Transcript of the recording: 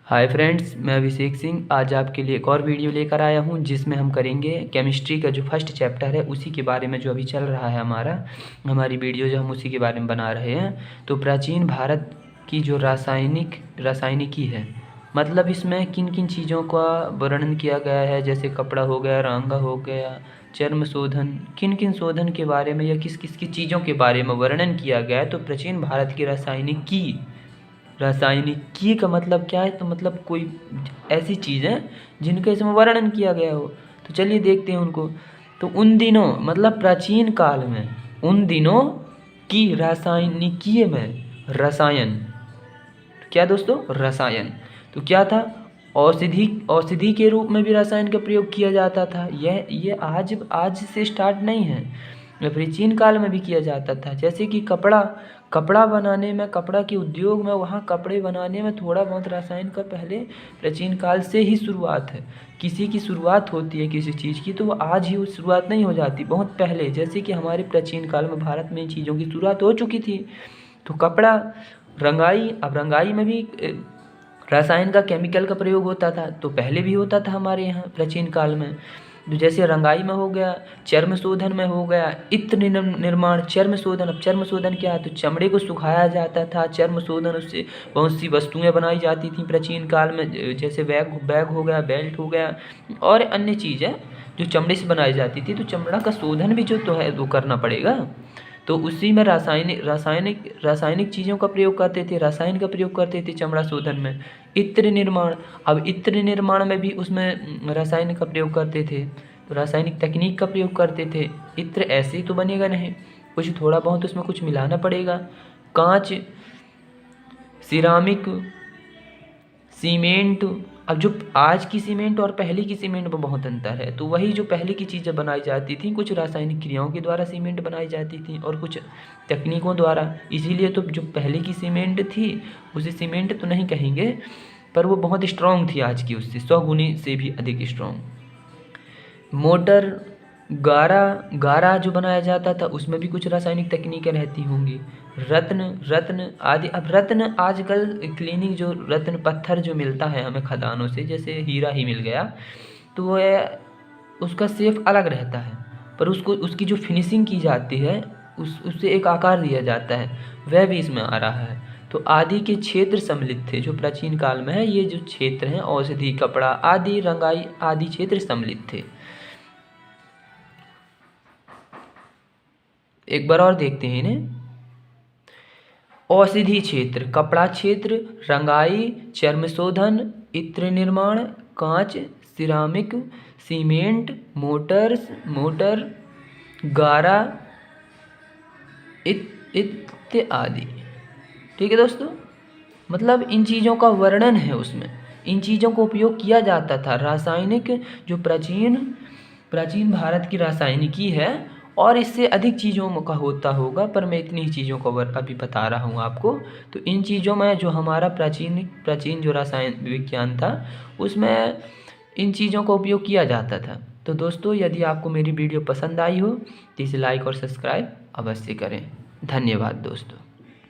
Hi friends, मैं अभिषेक सिंह आज आपके लिए एक और वीडियो लेकर आया हूं जिसमें हम करेंगे केमिस्ट्री का जो फर्स्ट चैप्टर है उसी के बारे में जो अभी चल रहा है हमारी वीडियो जो हम उसी के बारे में बना रहे हैं। तो प्राचीन भारत की जो रासायनिकी है, मतलब इसमें किन किन चीज़ों का वर्णन किया गया है, जैसे कपड़ा हो गया, रांगा हो गया, चर्म शोधन, किन किन शोधन के बारे में या किस किस की चीज़ों के बारे में वर्णन किया गया है। तो प्राचीन भारत की रासायनिकी का मतलब क्या है? तो मतलब कोई ऐसी चीज़ें जिनका इसमें वर्णन किया गया हो। तो चलिए देखते हैं उनको। तो उन दिनों मतलब प्राचीन काल में उन दिनों की रासायनिकीय में रसायन क्या दोस्तों? रसायन। तो क्या था? औषधि के रूप में भी रसायन का प्रयोग किया जाता था। ये आज से स्टार्ट नहीं है, ये प्राचीन काल में भी किया जाता था। जैसे कि कपड़ा बनाने में, कपड़ा के उद्योग में, वहाँ कपड़े बनाने में थोड़ा बहुत रसायन का पहले प्राचीन काल से ही शुरुआत है। किसी की शुरुआत होती है किसी चीज़ की तो वो आज ही वो शुरुआत नहीं हो जाती, बहुत पहले। जैसे कि हमारे प्राचीन काल में भारत में इन चीज़ों की शुरुआत हो चुकी थी। तो कपड़ा, रंगाई, अब रंगाई में भी रसायन का, केमिकल का प्रयोग होता था। तो पहले भी होता था हमारे यहाँ प्राचीन काल में। तो जैसे रंगाई में हो गया, चर्म शोधन में हो गया, इत्र निर्माण, चर्म शोधन। अब चर्म शोधन क्या है? तो चमड़े को सुखाया जाता था। चर्म शोधन, उससे बहुत सी वस्तुएं बनाई जाती थी प्राचीन काल में, जैसे बैग हो गया, बेल्ट हो गया और अन्य चीज़ें जो चमड़े से बनाई जाती थी। तो चमड़ा का शोधन भी जो तो है वो करना पड़ेगा। तो उसी में रासायनिक चीज़ों का प्रयोग करते थे, रसायन का प्रयोग करते थे चमड़ा शोधन में। इत्र निर्माण, अब इत्र निर्माण में भी उसमें रसायन का प्रयोग करते थे, तो रासायनिक तकनीक का प्रयोग करते थे। इत्र ऐसे ही तो बनेगा नहीं, कुछ थोड़ा बहुत उसमें कुछ मिलाना पड़ेगा। कांच, सिरामिक, सीमेंट। अब जो आज की सीमेंट और पहले की सीमेंट में बहुत अंतर है। तो वही जो पहले की चीज़ें बनाई जाती थी, कुछ रासायनिक क्रियाओं के द्वारा सीमेंट बनाई जाती थी और कुछ तकनीकों द्वारा। इसीलिए तो जो पहले की सीमेंट थी उसे सीमेंट तो नहीं कहेंगे, पर वो बहुत स्ट्रॉन्ग थी आज की उससे 100 गुनी से भी अधिक स्ट्रॉन्ग। मोटर, गारा जो बनाया जाता था उसमें भी कुछ रासायनिक तकनीकें रहती होंगी। रत्न आदि। अब रत्न आजकल क्लीनिंग, जो रत्न पत्थर जो मिलता है हमें खदानों से, जैसे हीरा ही मिल गया, तो वह उसका शेप अलग रहता है, पर उसकी जो फिनिशिंग की जाती है उससे एक आकार दिया जाता है, वह भी इसमें आ रहा है। तो आदि के क्षेत्र सम्मिलित थे जो प्राचीन काल में है। ये जो क्षेत्र हैं, औषधि, कपड़ा आदि, रंगाई आदि क्षेत्र सम्मिलित थे। एक बार और देखते हैं इन्हें। औषधि क्षेत्र, कपड़ा क्षेत्र, रंगाई, चर्मशोधन, इत्र निर्माण, कांच, सिरामिक, सीमेंट, मोटर, गारा इत्यादि। ठीक है दोस्तों, मतलब इन चीज़ों का वर्णन है उसमें, इन चीज़ों को उपयोग किया जाता था। रासायनिक जो प्राचीन भारत की रासायनिकी है, और इससे अधिक चीज़ों का होता होगा, पर मैं इतनी ही चीज़ों को अभी बता रहा हूँ आपको। तो इन चीज़ों में जो हमारा प्राचीन जो रसायन विज्ञान था उसमें इन चीज़ों का उपयोग किया जाता था। तो दोस्तों, यदि आपको मेरी वीडियो पसंद आई हो तो इसे लाइक और सब्सक्राइब अवश्य करें। धन्यवाद दोस्तों।